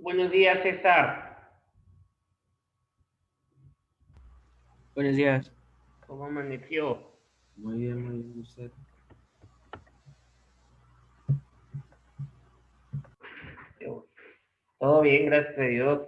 Buenos días, César. Buenos días. ¿Cómo amaneció? Muy bien, usted. Todo bien, gracias a Dios.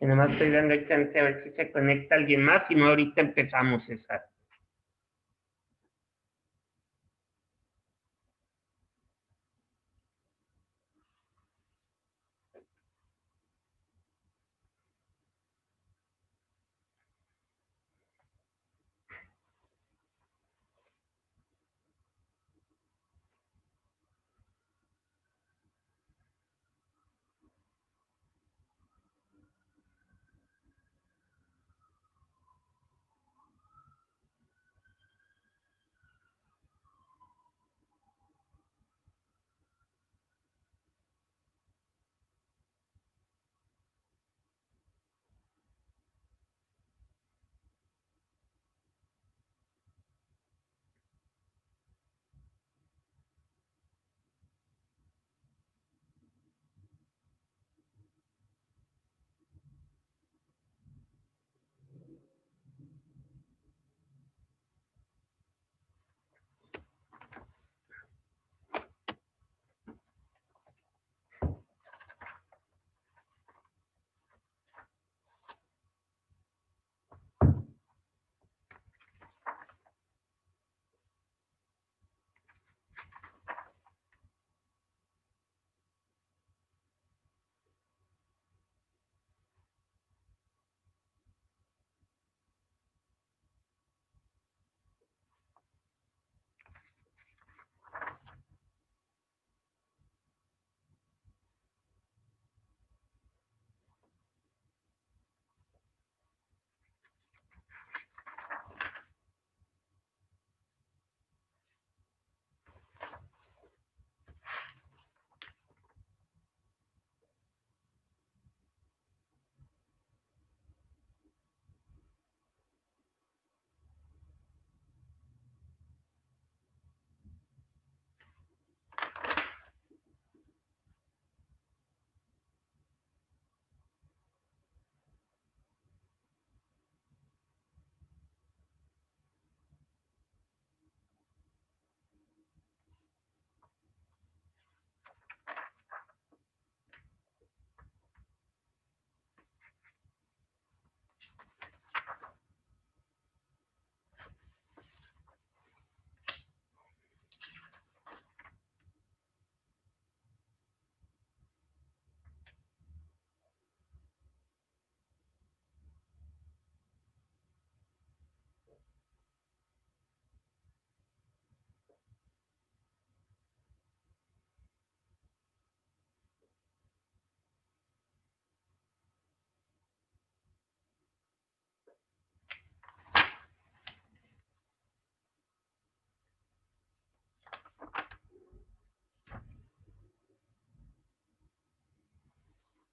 Y nomás estoy dando el chance a ver si se conecta alguien más. Si no, ahorita empezamos, César.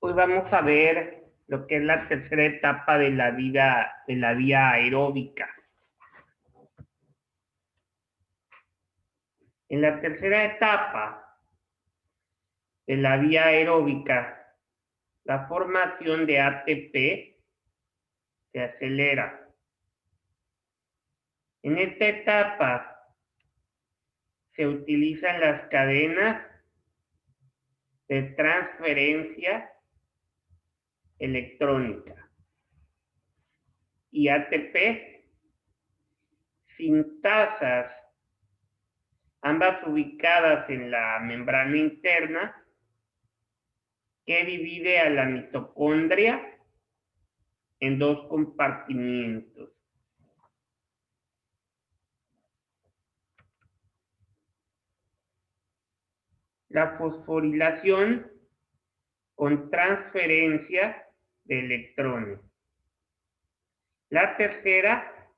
Hoy vamos a ver lo que es la tercera etapa de la vía aeróbica. En la tercera etapa de la vía aeróbica, la formación de ATP se acelera. En esta etapa se utilizan las cadenas de transferencia electrónica y ATP sintasas, ambas ubicadas en la membrana interna que divide a la mitocondria en dos compartimientos. La fosforilación con transferencia de electrones. La tercera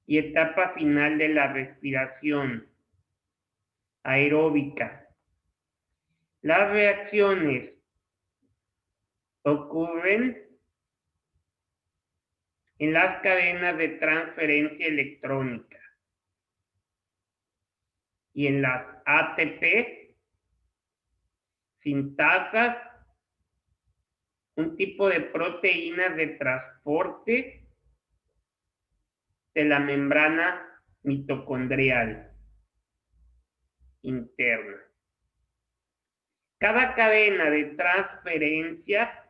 y etapa final de la respiración aeróbica. Las reacciones ocurren en las cadenas de transferencia electrónica y en las ATP sintasas, un tipo de proteínas de transporte de la membrana mitocondrial interna. Cada cadena de transferencia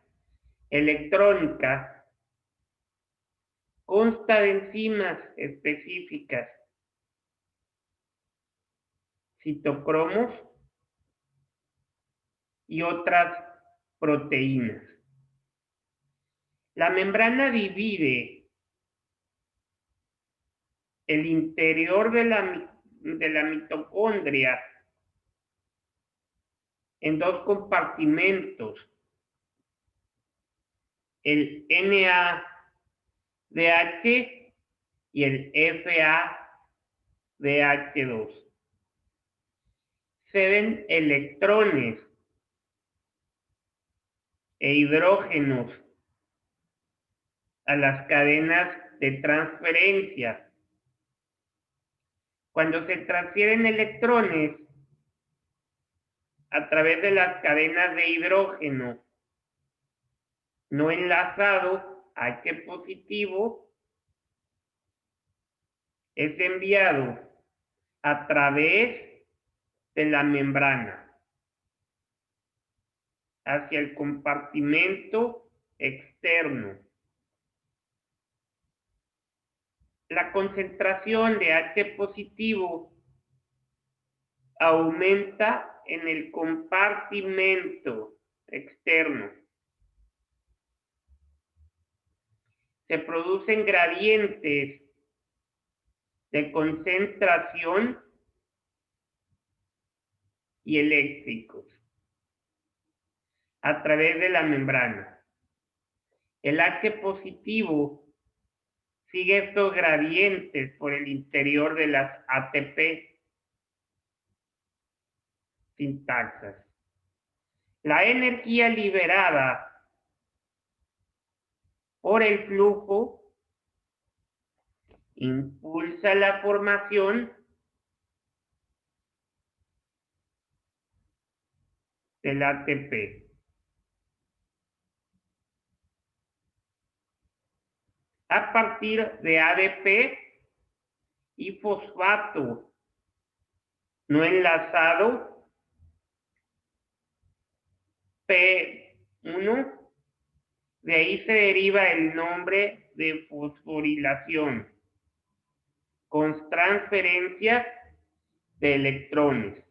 electrónica consta de enzimas específicas, citocromos y otras proteínas. La membrana divide el interior de la mitocondria en dos compartimentos, el NADH y el FADH2. Ceden electrones e hidrógenos a las cadenas de transferencia. Cuando se transfieren electrones a través de las cadenas de hidrógeno no enlazado, H positivo, es enviado a través de la membrana hacia el compartimento externo. La concentración de H positivo aumenta en el compartimento externo. Se producen gradientes de concentración y eléctricos a través de la membrana. El H positivo sigue estos gradientes por el interior de las ATP sintaxas. La energía liberada por el flujo impulsa la formación del ATP. A partir de ADP y fosfato no enlazado P1, de ahí se deriva el nombre de fosforilación, con transferencias de electrones.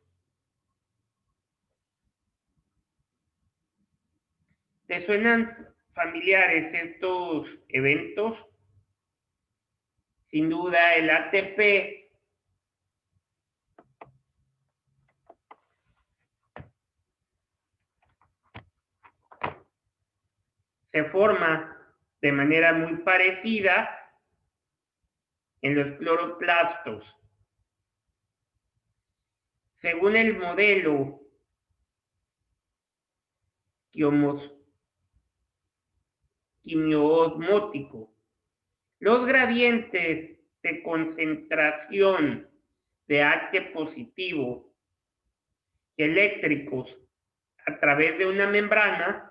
¿Te suenan familiares estos eventos? Sin duda, el ATP se forma de manera muy parecida en los cloroplastos. Según el modelo quimioosmótico, los gradientes de concentración de H positivo y eléctricos a través de una membrana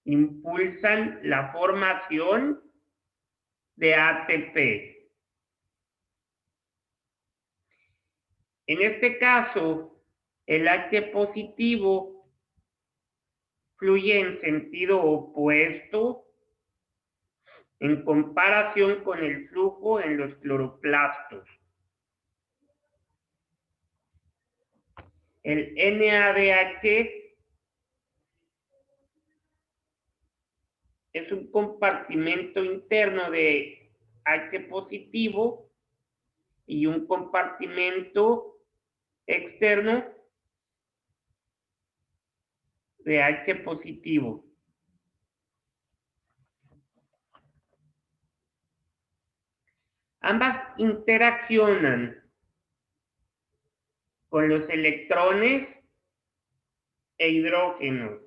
impulsan la formación de ATP. En este caso, el H positivo fluye en sentido opuesto en comparación con el flujo en los cloroplastos. El NADH es un compartimento interno de H positivo y un compartimento externo de H positivo. Ambas interaccionan con los electrones e hidrógenos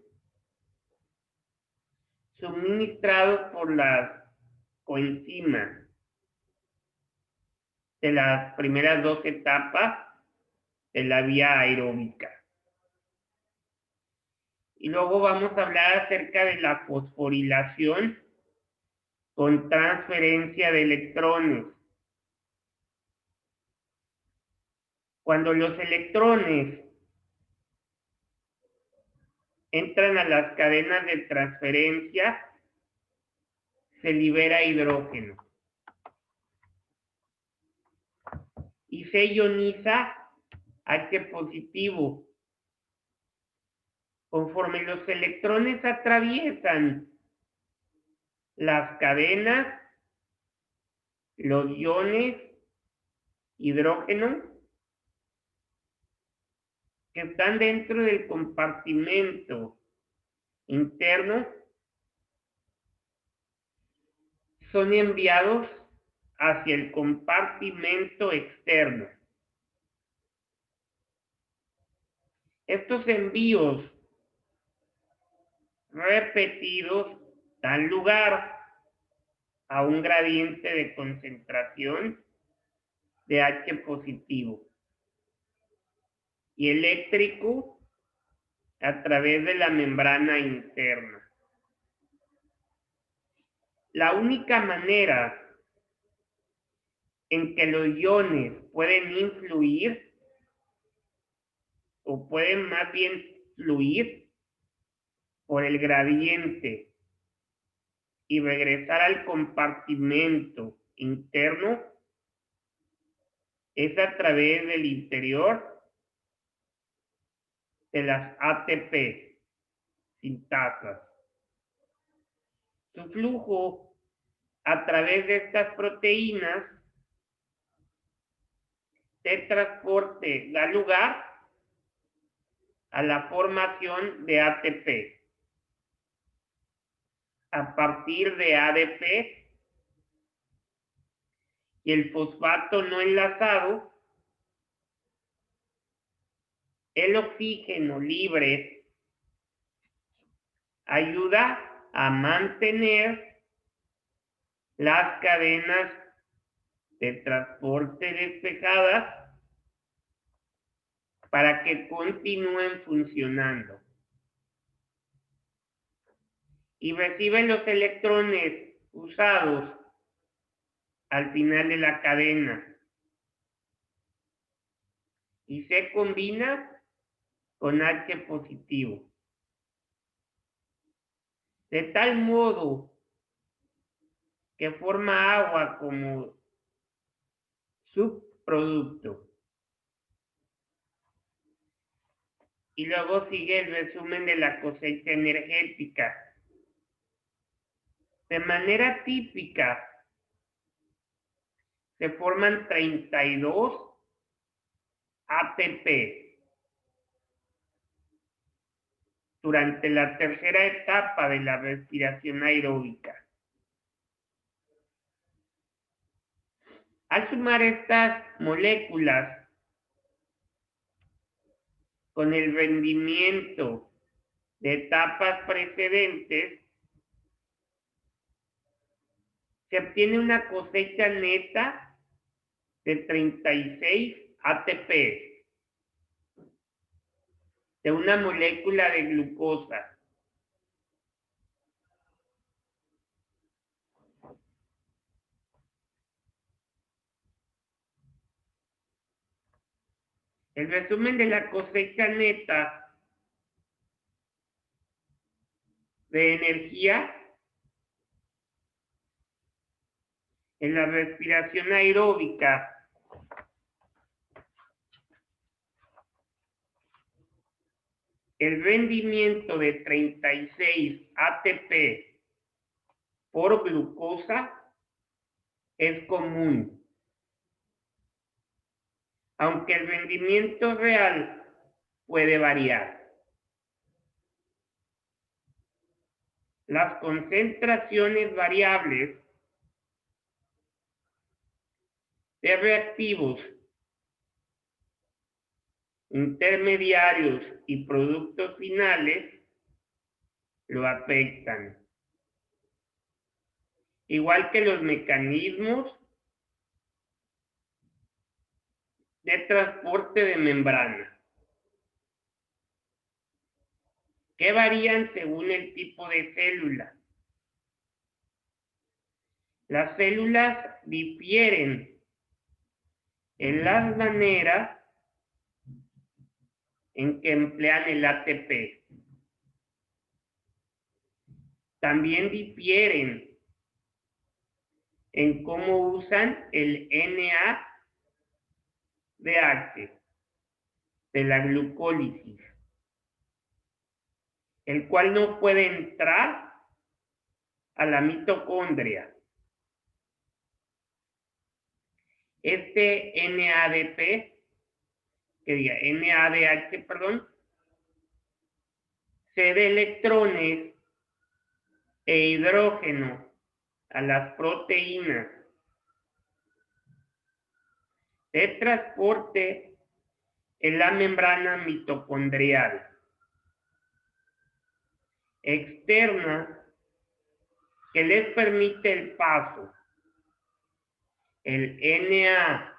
suministrados por las coenzimas de las primeras dos etapas de la vía aeróbica. Y luego vamos a hablar acerca de la fosforilación con transferencia de electrones. Cuando los electrones entran a las cadenas de transferencia, se libera hidrógeno y se ioniza H positivo. Conforme los electrones atraviesan las cadenas, los iones hidrógeno que están dentro del compartimento interno son enviados hacia el compartimento externo. Estos envíos repetidos dan lugar a un gradiente de concentración de H positivo y eléctrico a través de la membrana interna. La única manera en que los iones pueden influir, o pueden más bien fluir por el gradiente y regresar al compartimento interno, es a través del interior de las ATP sintasas. Su flujo a través de estas proteínas de transporte da lugar a la formación de ATP. A partir de ADP y el fosfato no enlazado, el oxígeno libre ayuda a mantener las cadenas de transporte despejadas para que continúen funcionando. Y reciben los electrones usados al final de la cadena y se combina con H positivo. De tal modo que forma agua como subproducto. Y luego sigue el resumen de la cosecha energética. De manera típica, se forman 32 ATP durante la tercera etapa de la respiración aeróbica. Al sumar estas moléculas con el rendimiento de etapas precedentes, se obtiene una cosecha neta de 36 ATP de una molécula de glucosa. El resumen de la cosecha neta de energía en la respiración aeróbica el rendimiento de 36 ATP por glucosa es común, aunque el rendimiento real puede variar. Las concentraciones variables de reactivos intermediarios y productos finales lo afectan. Igual que los mecanismos de transporte de membrana, que varían según el tipo de célula. Las células difieren en las maneras en que emplean el ATP. También difieren en cómo usan el NADH de la glucólisis, el cual no puede entrar a la mitocondria. Este NADH, perdón, cede electrones e hidrógeno a las proteínas de transporte en la membrana mitocondrial externa, que les permite el paso. El NAD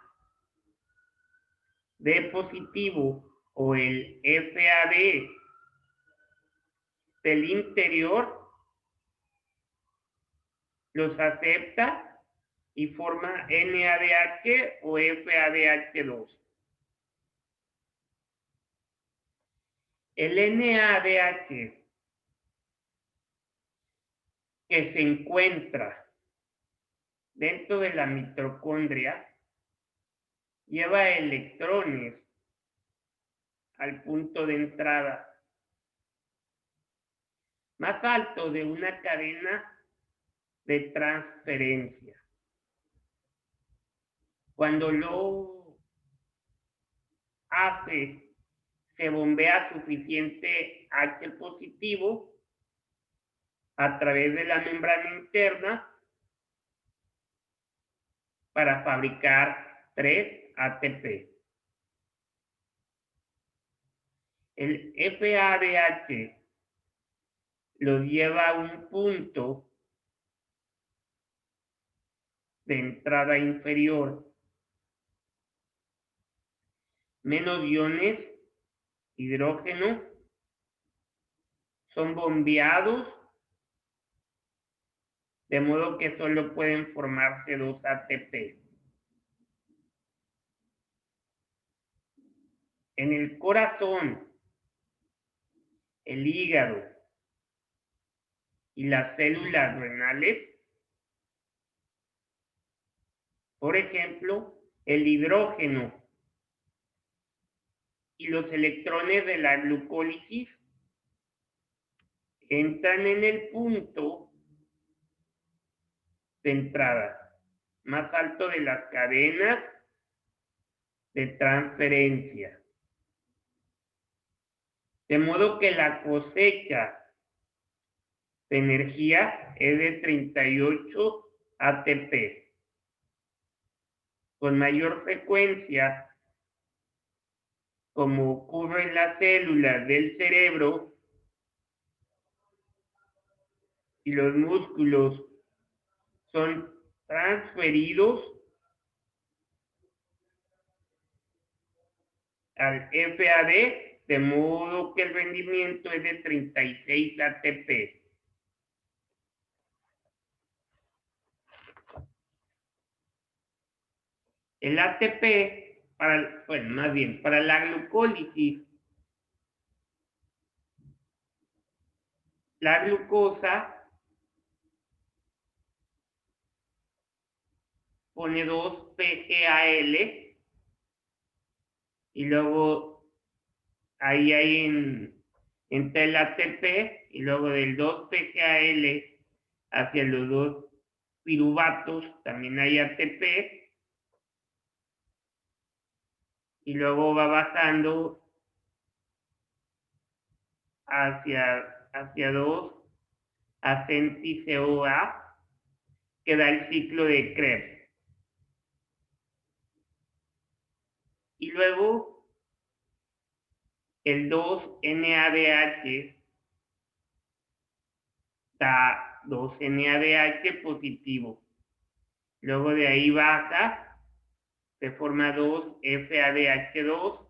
positivo o el FAD del interior los acepta y forma NADH o FADH2. El NADH que se encuentra dentro de la mitocondria lleva electrones al punto de entrada más alto de una cadena de transferencia. Cuando lo hace, se bombea suficiente H positivo a través de la membrana interna para fabricar 3 ATP. El FADH lo lleva a un punto de entrada inferior. Menos iones hidrógeno son bombeados, de modo que solo pueden formarse 2 ATP. En el corazón, el hígado y las células renales, por ejemplo, el hidrógeno y los electrones de la glucólisis entran en el punto de entrada más alto de las cadenas de transferencia. De modo que la cosecha de energía es de 38 ATP. Con mayor frecuencia, como ocurre en las células del cerebro y los músculos son transferidos al FAD, de modo que el rendimiento es de 36 ATP. El ATP, para la glucólisis, la glucosa pone 2 PGAL y luego ahí hay entre el ATP y luego del 2 PGAL hacia los 2 piruvatos también hay ATP y luego va bajando hacia 2 acenti CoA, que da el ciclo de Krebs. Y luego el 2-NADH da 2-NADH positivo. Luego de ahí baja, se forma 2-FADH2,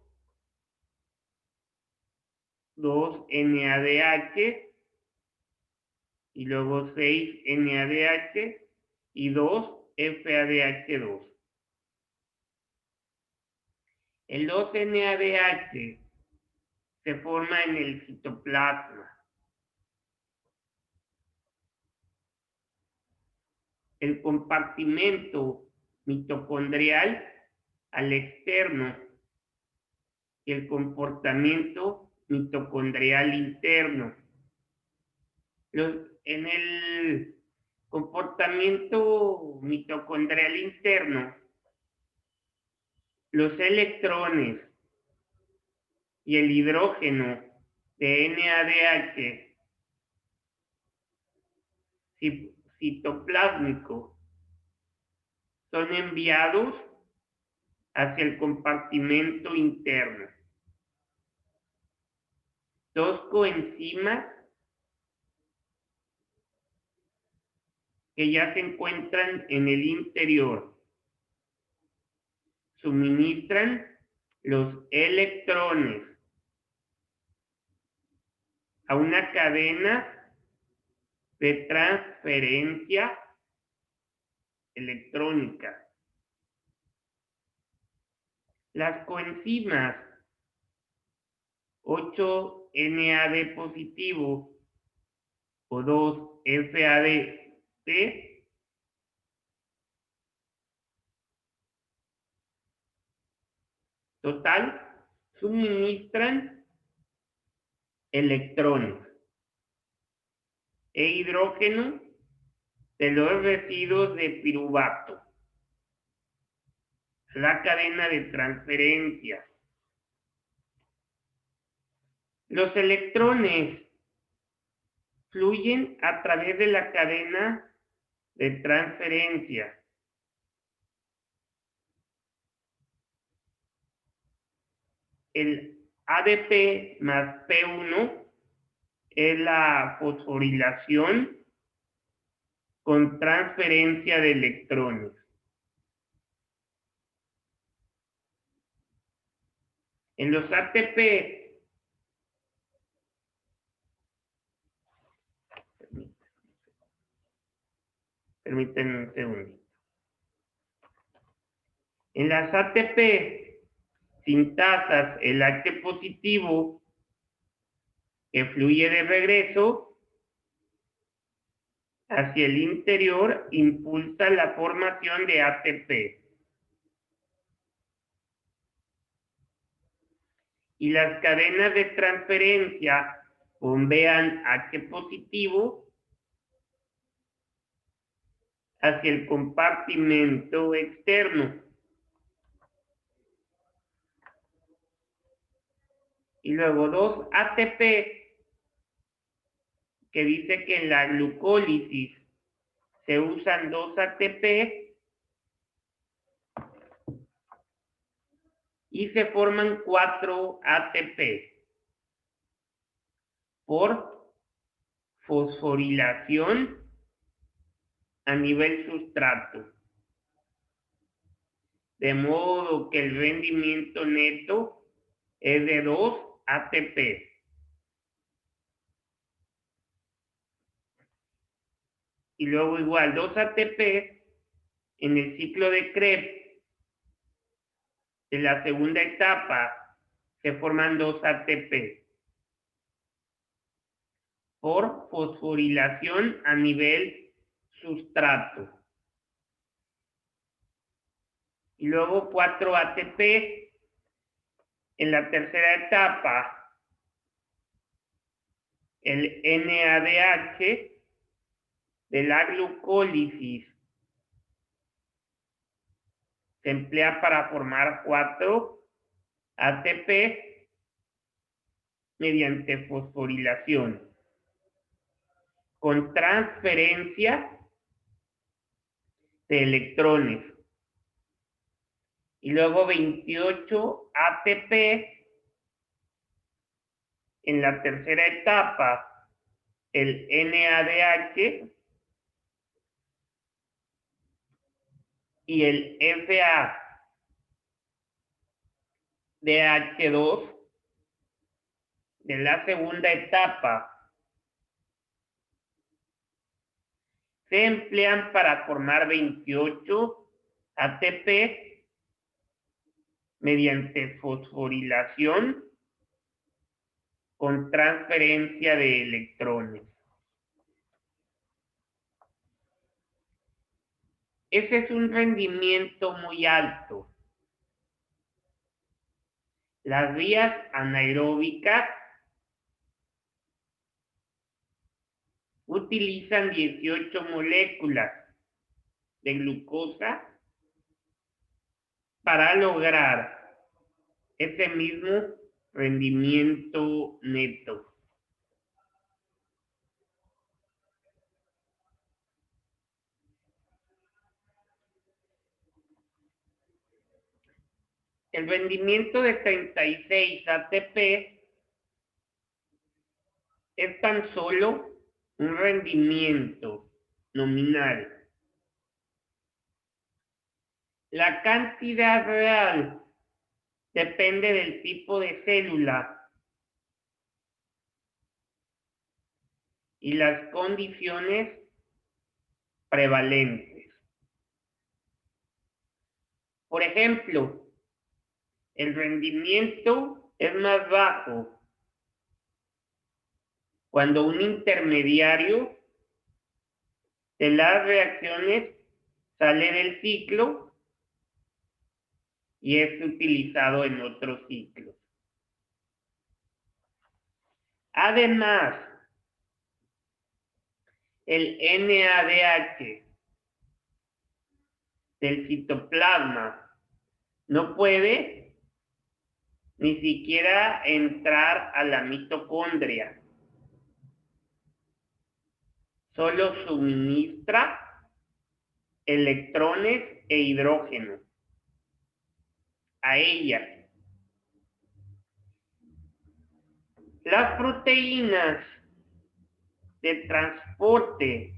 2-NADH, y luego 6-NADH y 2-FADH2. El 2-NADH se forma en el citoplasma. El compartimento mitocondrial al externo y el comportamiento mitocondrial interno. En el comportamiento mitocondrial interno, los electrones y el hidrógeno de NADH citoplásmico son enviados hacia el compartimento interno. Dos coenzimas que ya se encuentran en el interior suministran los electrones a una cadena de transferencia electrónica. Las coenzimas 8-NAD positivo o 2-FADC total suministran electrones e hidrógeno de los residuos de piruvato, la cadena de transferencia. Los electrones fluyen a través de la cadena de transferencia. El ADP más P1 es la fosforilación con transferencia de electrones. En los ATP, permítanme un segundito. En las ATP sintasas, el H positivo que fluye de regreso hacia el interior impulsa la formación de ATP. Y las cadenas de transferencia bombean H positivo hacia el compartimento externo. Y luego 2 ATP, que dice que en la glucólisis se usan 2 ATP y se forman 4 ATP por fosforilación a nivel sustrato. De modo que el rendimiento neto es de 2 ATP. Y luego igual 2 ATP en el ciclo de Krebs, en la segunda etapa se forman 2 ATP por fosforilación a nivel sustrato. Y luego 4 ATP en la tercera etapa, el NADH de la glucólisis se emplea para formar 4 ATP mediante fosforilación con transferencia de electrones y luego 28 ATP. En la tercera etapa, el NADH y el FADH2 de la segunda etapa se emplean para formar 28 ATP mediante fosforilación con transferencia de electrones. Ese es un rendimiento muy alto. Las vías anaeróbicas utilizan 18 moléculas de glucosa para lograr ese mismo rendimiento neto. El rendimiento de 36 ATP es tan solo un rendimiento nominal. La cantidad real depende del tipo de célula y las condiciones prevalentes. Por ejemplo, el rendimiento es más bajo cuando un intermediario de las reacciones sale del ciclo y es utilizado en otros ciclos. Además, el NADH del citoplasma no puede ni siquiera entrar a la mitocondria. Solo suministra electrones e hidrógeno a ella. Las proteínas de transporte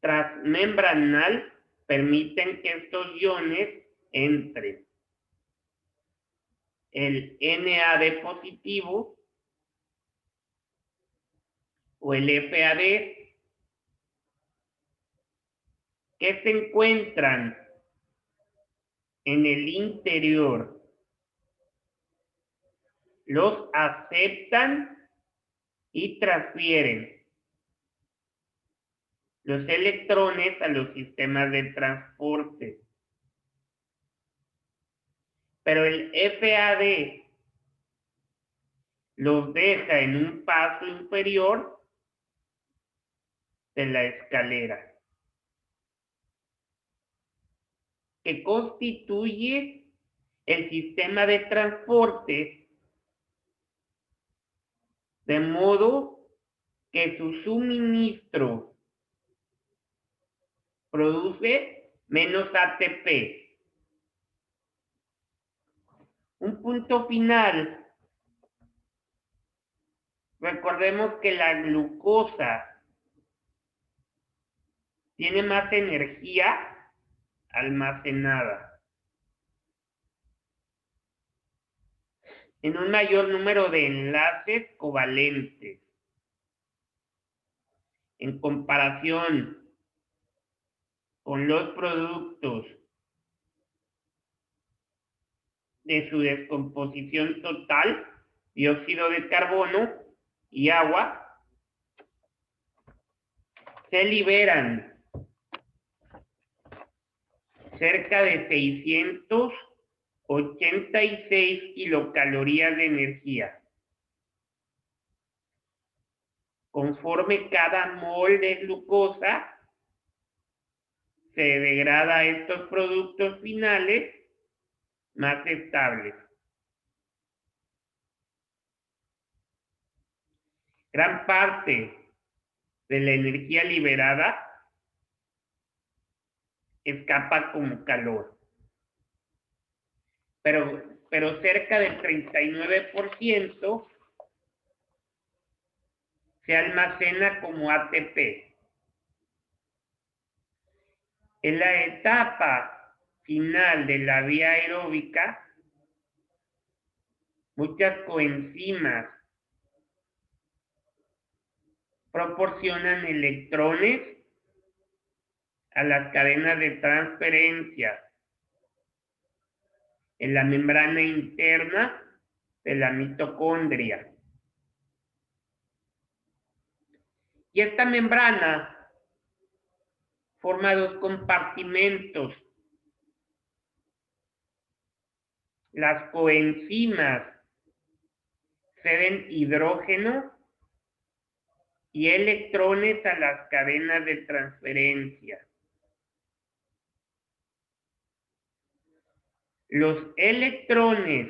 transmembranal permiten que estos iones entren. El NAD positivo o el FAD que se encuentran en el interior los aceptan y transfieren los electrones a los sistemas de transporte. Pero el FAD los deja en un paso inferior de la escalera, que constituye el sistema de transporte, de modo que su suministro produce menos ATP. Un punto final. Recordemos que la glucosa tiene más energía almacenada en un mayor número de enlaces covalentes en comparación con los productos de su descomposición total, dióxido de carbono y agua, se liberan cerca de 686 kilocalorías de energía. Conforme cada mol de glucosa se degrada a estos productos finales más estables. Gran parte de la energía liberada escapa como calor. Pero cerca del 39% se almacena como ATP. En la etapa final de la vía aeróbica, muchas coenzimas proporcionan electrones a las cadenas de transferencia en la membrana interna de la mitocondria. Y esta membrana forma dos compartimentos. Las coenzimas ceden hidrógeno y electrones a las cadenas de transferencia. Los electrones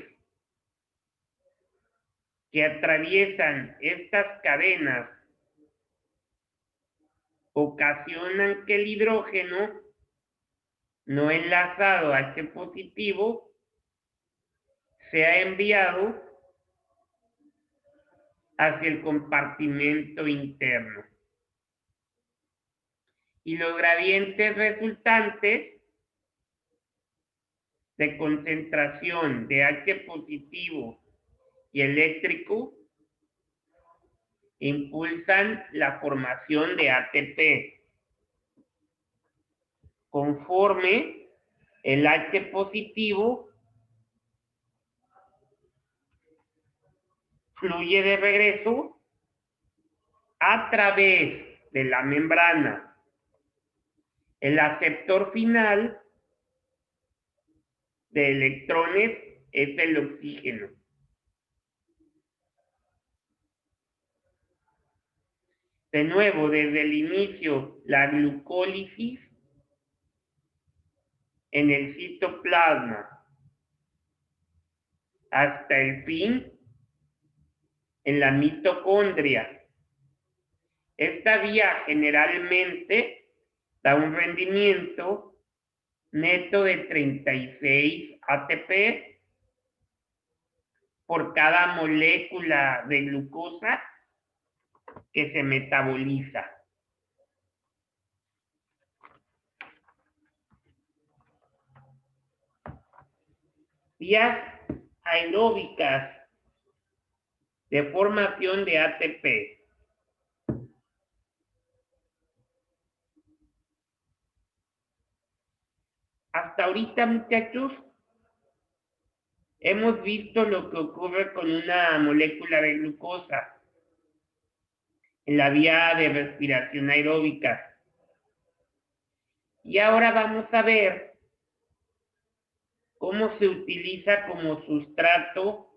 que atraviesan estas cadenas ocasionan que el hidrógeno no enlazado a H positivo sea enviado hacia el compartimento interno. Y los gradientes resultantes de concentración de H positivo y eléctrico impulsan la formación de ATP. Conforme el H positivo fluye de regreso a través de la membrana. El aceptor final de electrones es el oxígeno. De nuevo, desde el inicio, la glucólisis en el citoplasma hasta el fin en la mitocondria. Esta vía generalmente da un rendimiento neto de 36 ATP por cada molécula de glucosa que se metaboliza. Vías aeróbicas de formación de ATP. Hasta ahorita, muchachos, hemos visto lo que ocurre con una molécula de glucosa en la vía de respiración aeróbica. Y ahora vamos a ver cómo se utiliza como sustrato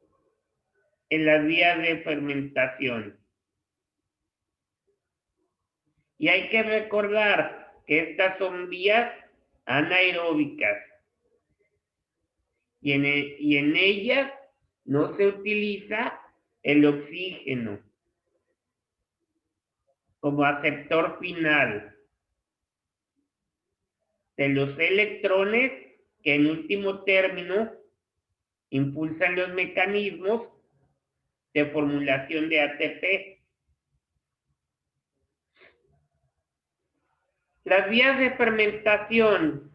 en las vías de fermentación. Y hay que recordar que estas son vías anaeróbicas. Y en ellas no se utiliza el oxígeno como aceptor final de los electrones que en último término impulsan los mecanismos de formulación de ATP. Las vías de fermentación,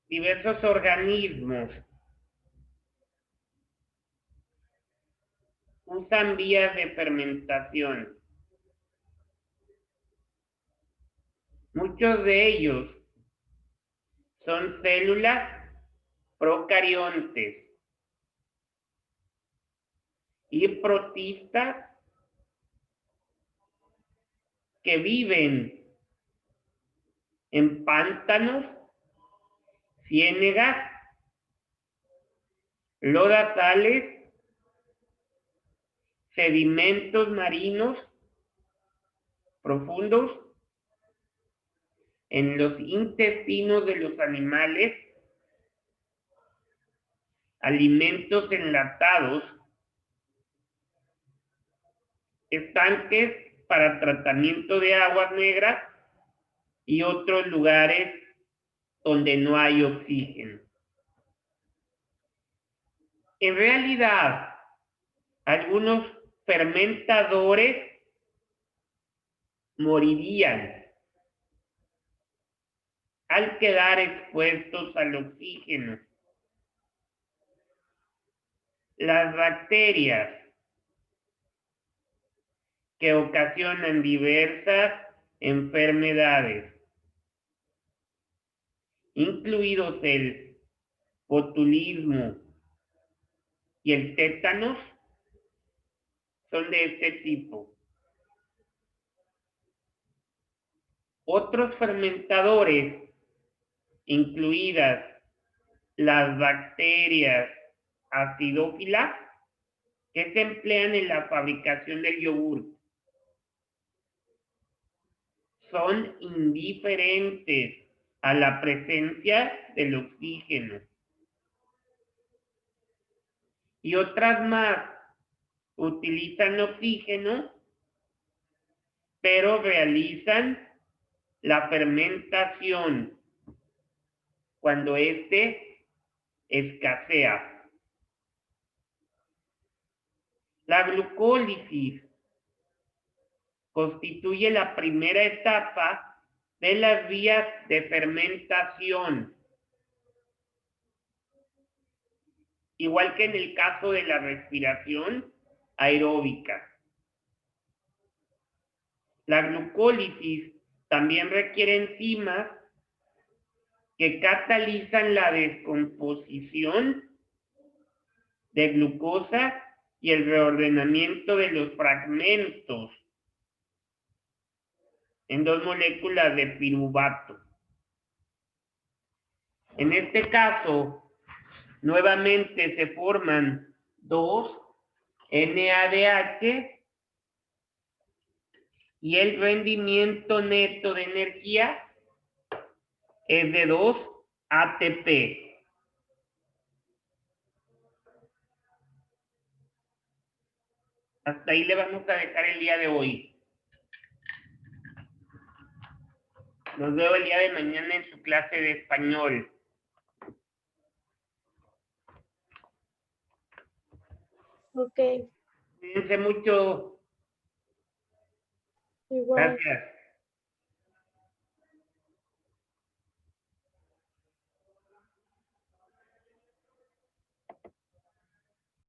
diversos organismos usan vías de fermentación. Muchos de ellos son células procariontes y protistas que viven en pantanos, ciénegas, lodazales, sedimentos marinos profundos, en los intestinos de los animales, alimentos enlatados, estanques para tratamiento de aguas negras y otros lugares donde no hay oxígeno. En realidad, algunos fermentadores morirían al quedar expuestos al oxígeno. Las bacterias que ocasionan diversas enfermedades, incluidos el botulismo y el tétanos, son de este tipo. Otros fermentadores, incluidas las bacterias acidófilas, que se emplean en la fabricación del yogur, son indiferentes a la presencia del oxígeno. Y otras más utilizan oxígeno, pero realizan la fermentación cuando éste escasea. La glucólisis constituye la primera etapa de las vías de fermentación, igual que en el caso de la respiración aeróbica. La glucólisis también requiere enzimas que catalizan la descomposición de glucosa y el reordenamiento de los fragmentos en dos moléculas de piruvato. En este caso, nuevamente se forman dos NADH y el rendimiento neto de energía es de 2 ATP. Hasta ahí le vamos a dejar el día de hoy. Nos veo el día de mañana en su clase de español. Ok, Cuídense mucho. igual. Gracias.